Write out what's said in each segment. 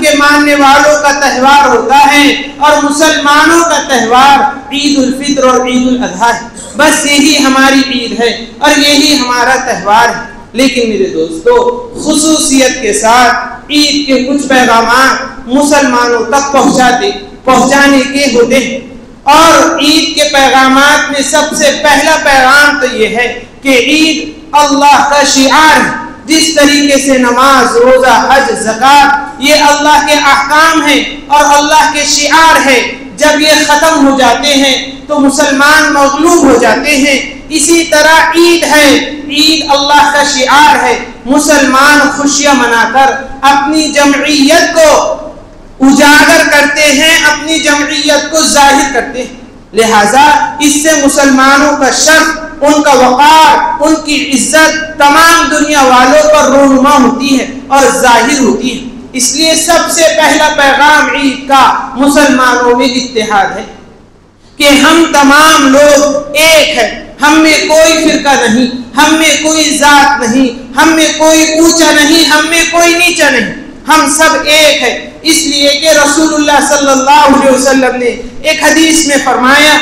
کے ماننے والوں کا تہوار ہوتا ہے اور مسلمانوں کا تہوار عید الفطر اور عید الاضحیٰ ہے. بس یہی ہماری عید ہے اور یہی ہمارا تہوار ہے. لیکن میرے دوستو، خصوصیت کے ساتھ عید کے کچھ پیغامات مسلمانوں تک پہنچانے کے ہوتے ہیں. اور عید کے پیغامات میں سب سے پہلا پیغام تو یہ ہے کہ عید اللہ کا شعار ہے. جس طریقے سے نماز، روزہ، حج، زکوٰۃ یہ اللہ کے احکام ہیں اور اللہ کے شعار ہے، جب یہ ختم ہو جاتے ہیں تو مسلمان مغلوب ہو جاتے ہیں. اسی طرح عید ہے، عید اللہ کا شعار ہے. مسلمان خوشیاں منا کر اپنی جمعیت کو اجاگر کرتے ہیں، اپنی جمعیت کو ظاہر کرتے ہیں. لہذا اس سے مسلمانوں کا شرف، ان کا وقار، ان کی عزت تمام دنیا والوں پر رونما ہوتی ہے اور ظاہر ہوتی ہے. اس لیے سب سے پہلا پیغام عید کا مسلمانوں میں اتحاد ہے کہ ہم تمام لوگ ایک ہیں. ہم میں کوئی فرقہ نہیں، ہم میں کوئی ذات نہیں، ہم میں کوئی اونچا نہیں، ہم میں کوئی نیچا نہیں، ہم سب ایک ہیں. اس لیے کہ رسول اللہ صلی اللہ علیہ وسلم نے ایک حدیث میں فرمایا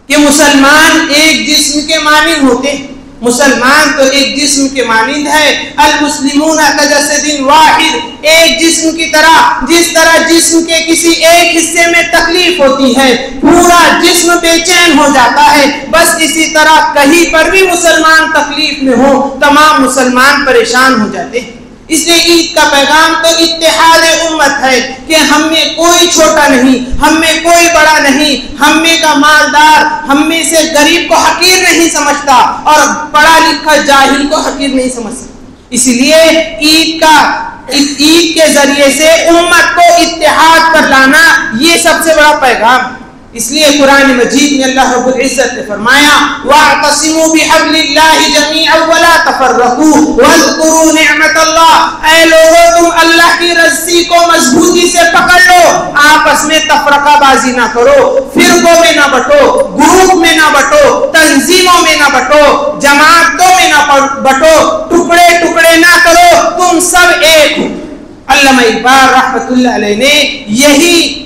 کہ مسلمان ایک جسم کے مانند ہوتے ہیں. مسلمان تو ایک جسم کے مانند ہے. المسلمون کجسد واحد، ایک جسم کی طرح. جس طرح جسم کے کسی ایک حصے میں تکلیف ہوتی ہے پورا جسم بے چین ہو جاتا ہے، بس اسی طرح کہیں پر بھی مسلمان تکلیف میں ہو تمام مسلمان پریشان ہو جاتے ہیں. اس لیے عید کا پیغام تو اتحاد امت ہے کہ ہم میں کوئی چھوٹا نہیں، ہم میں کوئی بڑا نہیں، ہم میں کا مالدار ہم میں سے غریب کو حقیر نہیں سمجھتا اور پڑھا لکھا جاہل کو حقیر نہیں سمجھتا. اسی لیے عید کے ذریعے سے امت کو اتحاد پر لانا یہ سب سے بڑا پیغام. اس لیے قرآن مجید میں اللہ رب العزت نے فرمایا وَاعْتَصِمُوا بِحَبْلِ اللَّهِ جَمِيعًا وَلَا تَفَرَّقُوا وَاذْكُرُوا نِعْمَةَ اللَّهِ. اے لوگوں تم اللہ کی رسی کو مضبوطی سے پکڑ لو، آپس میں تفرقہ بازی نہ کرو، فرقوں میں نہ بٹو، گروپ میں نہ بٹو، تنظیموں میں نہ بٹو، جماعتوں میں نہ بٹو، ٹکڑے ٹکڑے نہ کرو، تم سب ایک ہو. علامہ اقبال رحمۃ اللہ علیہ نے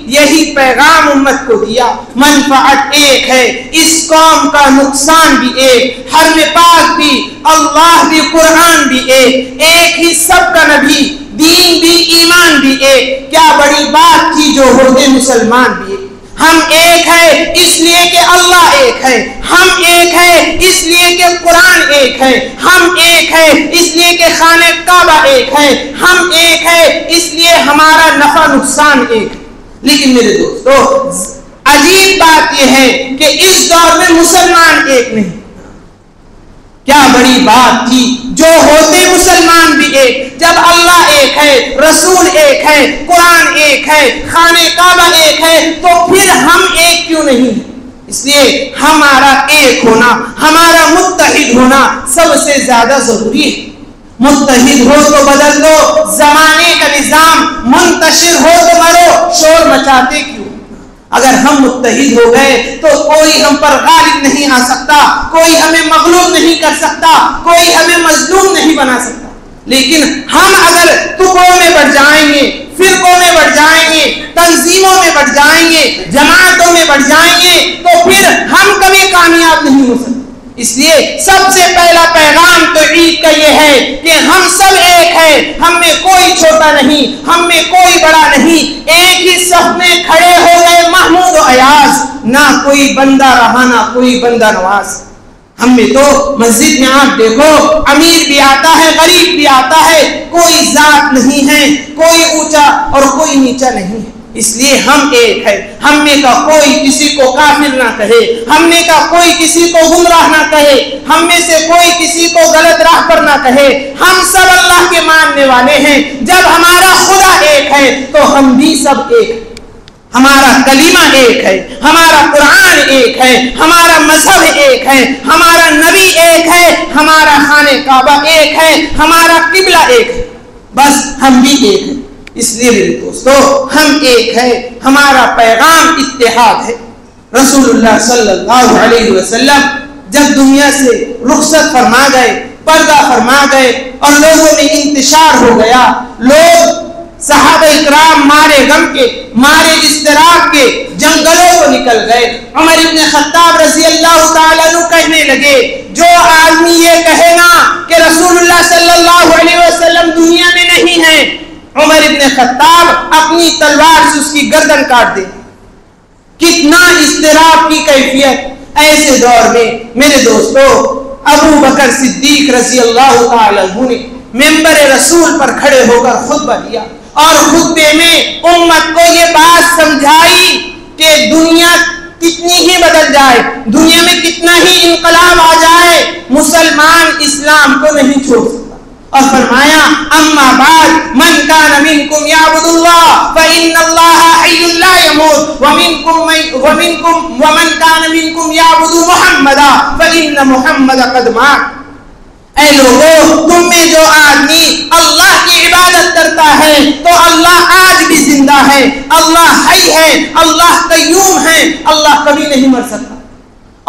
یہی پیغام امت کو دیا. منفعت ایک ہے، اس قوم کا نقصان بھی ایک، حرم پاک بھی، اللہ بھی، قرآن بھی ایک ہی سب کا نبی، دین بھی، ایمان بھی ایک. کیا بڑی بات تھی جو ہوتے مسلمان بھی ایک. ہم ایک ہے اس لیے کہ اللہ ایک ہے، ہم ایک ہے اس لیے کہ قرآن ایک ہے، ہم ایک ہے اس لیے کہ خانہ کعبہ ایک ہے، ہم ایک ہے اس لیے ہمارا نفع نقصان ایک ہے. لیکن میرے دوستو عجیب بات یہ ہے کہ اس دور میں مسلمان ایک نہیں. کیا بڑی بات تھی جو ہوتے مسلمان بھی ایک. جب اللہ ایک ہے، رسول ایک ہے، قرآن ایک ہے، خانہ کعبہ ایک ہے، تو پھر ہم ایک کیوں نہیں؟ اس لیے ہمارا ایک ہونا، ہمارا متحد ہونا سب سے زیادہ ضروری ہے. متحد ہو تو بدل دو زمانے کا نظام، منتشر ہو تو مرو، شور مچاتے کیوں؟ اگر ہم متحد ہو گئے تو کوئی ہم پر غالب نہیں آ سکتا، کوئی ہمیں مغلوب نہیں کر سکتا، کوئی ہمیں مظلوم نہیں بنا سکتا. لیکن ہم اگر ٹکڑوں میں بٹ جائیں گے، فرقوں میں بٹ جائیں گے، تنظیموں میں بٹ جائیں گے، جماعتوں میں بٹ جائیں گے، تو پھر ہم کبھی کامیاب نہیں ہو سکتے. اس لیے سب سے پہلا پیغام تو عید کا یہ ہے کہ ہم سب ایک ہیں، ہم میں کوئی چھوٹا نہیں، ہم میں کوئی بڑا نہیں. ایک ہی صف میں کھڑے ہو گئے محمود و ایاز، نہ کوئی بندہ رہا نہ کوئی بندہ نواز. ہم میں تو مسجد میں آپ دیکھو امیر بھی آتا ہے، غریب بھی آتا ہے، کوئی ذات نہیں ہے، کوئی اونچا اور کوئی نیچا نہیں ہے. اس لیے ہم ایک ہے. ہم میں کا کوئی کسی کو کافر نہ کہے، ہم میں کا کوئی کسی کو گمراہ نہ کہے، ہم میں سے کوئی کسی کو غلط راہ پر نہ کہے. ہم سب اللہ کے ماننے والے ہیں. جب ہمارا خدا ایک ہے تو ہم بھی سب ایک ہیں. ہمارا کلمہ ایک ہے، ہمارا قرآن ایک ہے، ہمارا مذہب ایک ہے، ہمارا نبی ایک ہے، ہمارا خانہ کعبہ ایک ہے، ہمارا قبلہ ایک ہے. بس ہم بھی ایک ہیں. اس لیے میرے دوستو ہم ایک ہے. ہمارا پیغام اتحاد ہے. رسول اللہ صلی اللہ علیہ وسلم جب دنیا سے رخصت فرما گئے، پردہ فرما گئے اور لوگوں میں انتشار ہو گیا، لوگ صحابہ کرام مارے غم کے، مارے اضطراب کے جنگلوں کو نکل گئے۔ عمر ابن خطاب رضی اللہ تعالیٰ عنہ کہنے لگے جو آدمی یہ کہے گا کہ رسول اللہ صلی اللہ علیہ وسلم دنیا میں نہیں ہے، عمر ابن خطاب اپنی تلوار سے اس کی گردن کاٹ دے۔ کتنا اضطراب کی کیفیت ایسے دور میں میرے دوستو، ابو بکر صدیق رضی اللہ تعالیٰ عنہ نے منبر رسول پر کھڑے ہو کر خطبہ دیا اور خطبے میں امت کو یہ بات سمجھائی کہ دنیا کتنی ہی بدل جائے، دنیا میں کتنا ہی انقلاب آ جائے، مسلمان اسلام کو نہیں چھوڑ سکتا۔ اور فرمایا اما بعد من کان منکم یعبد اللہ فإن اللہ حی لا یموت ومن کان منکم یعبد محمدا فإن محمد قد مات۔ اے لوگوں، تم میں جو آدمی اللہ کی عبادت کرتا ہے تو اللہ آج بھی زندہ ہے، اللہ حی ہے، اللہ قیوم ہے، اللہ کبھی نہیں مر سکتا۔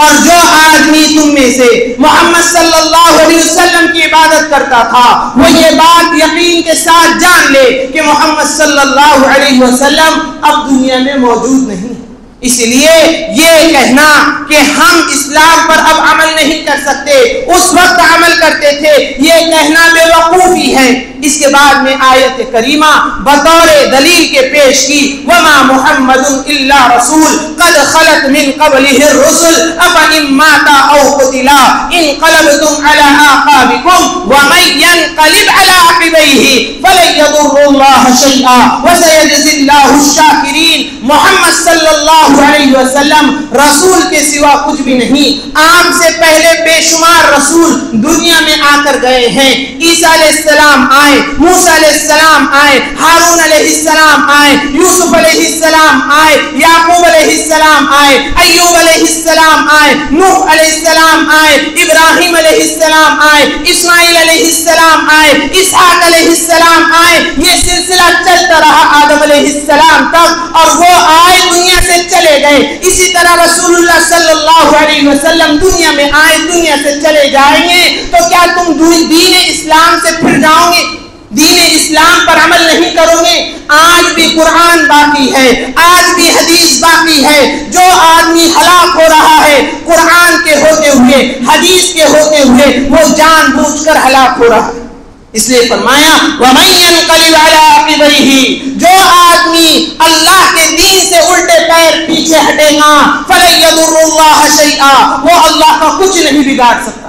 اور جو آدمی تم میں سے محمد صلی اللہ علیہ وسلم کی عبادت کرتا تھا وہ یہ بات یقین کے ساتھ جان لے کہ محمد صلی اللہ علیہ وسلم اب دنیا میں موجود نہیں۔ اس لیے یہ کہنا کہ ہم اسلام پر اب عمل نہیں کر سکتے، اس وقت عمل کرتے تھے، یہ کہنا بے وقوفی ہے۔ اس کے بعد میں آیت کریمہ بطور دلیل کے پیش کی وما محمد الا رسول قد خلت من قبله الرسل افإن مات او قتل انقلبتم على اعقابكم ومن ينقلب على عقبيه فلن يضر الله شيئا وسيجزي الله الشاكرين۔ محمد صلی اللہ علیہ وسلم رسول کے سوا کچھ بھی نہیں، آپ سے پہلے بے شمار رسول دنیا میں آ کر گئے ہیں۔ عیسیٰ علیہ السلام آئے، موسیٰ علیہ السلام آئے، ہارون علیہ السلام آئے، یوسف علیہ السلام آئے، یعقوب علیہ السلام آئے، ایوب علیہ السلام آئے، نوح علیہ السلام آئے، ابراہیم علیہ السلام آئے، اسماعیل علیہ السلام آئے، اسحاق علیہ السلام آئے۔ یہ سلسلہ چلتا رہا آدم علیہ السلام تک، اور وہ آئے دنیا سے چلے گئے۔ اسی طرح رسول اللہ صلی اللہ علیہ وسلم دنیا میں آئے، دنیا سے چلے جائیں گے۔ تو کیا تم دین اسلام سے پھر جاؤ گے؟ دین اسلام پر عمل نہیں کرو گے؟ آج بھی قرآن باقی ہے، آج بھی حدیث باقی ہے۔ جو آدمی ہلاک ہو رہا ہے قرآن کے ہوتے ہوئے، حدیث کے ہوتے ہوئے، وہ جان بوجھ کر ہلاک ہو رہا ہے۔ اس لیے فرمایا وَمَن يَنْقَلِبْ عَلَىٰ عَقِبَيْهِ، جو آدمی اللہ کے دین سے الٹے پیر پیچھے ہٹے گا فَلَن يَضُرُّ اللَّهَ شَيْئًا، وہ اللہ کا کچھ نہیں بگاڑ سکتا۔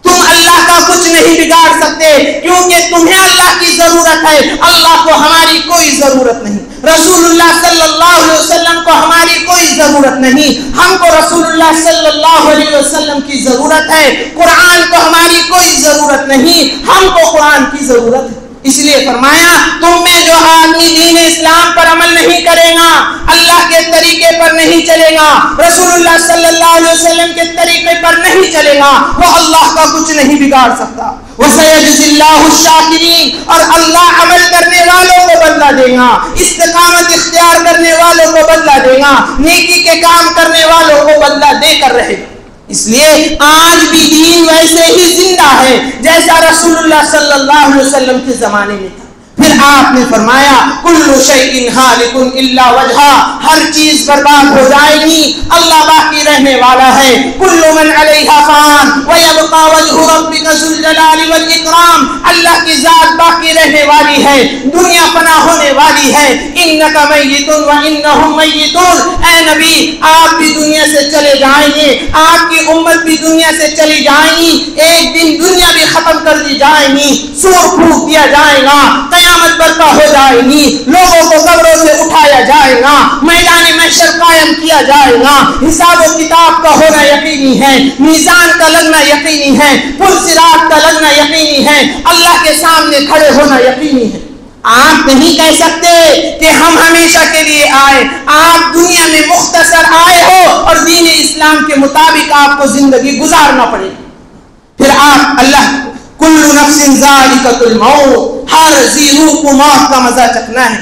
تم اللہ کا کچھ نہیں بگاڑ سکتے کیونکہ تمہیں اللہ کی ضرورت ہے، اللہ کو ہماری کوئی ضرورت نہیں۔ رسول اللہ صلی اللہ علیہ وسلم کو ہماری کوئی ضرورت نہیں، ہم کو رسول اللہ صلی اللہ علیہ وسلم کی ضرورت ہے۔ قرآن کو ہماری کوئی ضرورت نہیں، ہم کو قرآن کی ضرورت ہے۔ اس لیے فرمایا تم میں جو آدمی دین اسلام پر عمل نہیں کرے گا، اللہ کے طریقے پر نہیں چلے گا، رسول اللہ صلی اللہ علیہ وسلم کے طریقے پر نہیں چلے گا، وہ اللہ کا کچھ نہیں بگاڑ سکتا۔ وَسَيَجْزِي اللَّهُ الشَّاكِرِينَ، اور اللہ عمل کرنے والوں کو بدلہ دے گا، استقامت اختیار کرنے والوں کو بدلہ دے گا، نیکی کے کام کرنے والوں کو بدلہ دے کر رہے گا۔ اس لیے آج بھی دین ویسے ہی زندہ ہے جیسا رسول اللہ صلی اللہ علیہ وسلم کے زمانے میں تھا۔ پھر آپ نے فرمایا کل شیء ہالک الا وجہہ، ہر چیز برباد ہو جائے گی، اللہ باقی رہنے والا ہے۔ کل من علیہا فان ویبقى وجہ ربک ذو الجلال والاکرام، اللہ کی ذات باقی رہنے والی ہے، دنیا فنا ہونے والی ہے۔ انک میت وانہم میتون، اے نبی آپ بھی دنیا سے چلے جائیں گے، آپ کی امت بھی دنیا سے چلی جائیں گی، ایک دن دنیا بھی ختم کر دی جائے گی، سور پھونک دیا جائے گا، قیامت برپا ہو جائے گی، لوگوں کو قبروں سے اٹھایا جائے گا، میدان محشر قائم کیا جائے گا، حساب و کتاب کا ہونا یقینی ہے، میزان کا لگنا یقینی ہے، پل صراط کا لگنا یقینی ہے، اللہ کے سامنے کھڑے ہونا یقینی ہے۔ آپ نہیں کہہ سکتے کہ ہم ہمیشہ کے لیے آئے، آپ دنیا میں مختصر آئے ہو اور دین اسلام کے مطابق آپ کو زندگی گزارنا پڑے۔ پھر آپ اللہ کل نفس ذائقۃ الموت، ہر ذی روح کو موت کا مزہ چکھنا ہے۔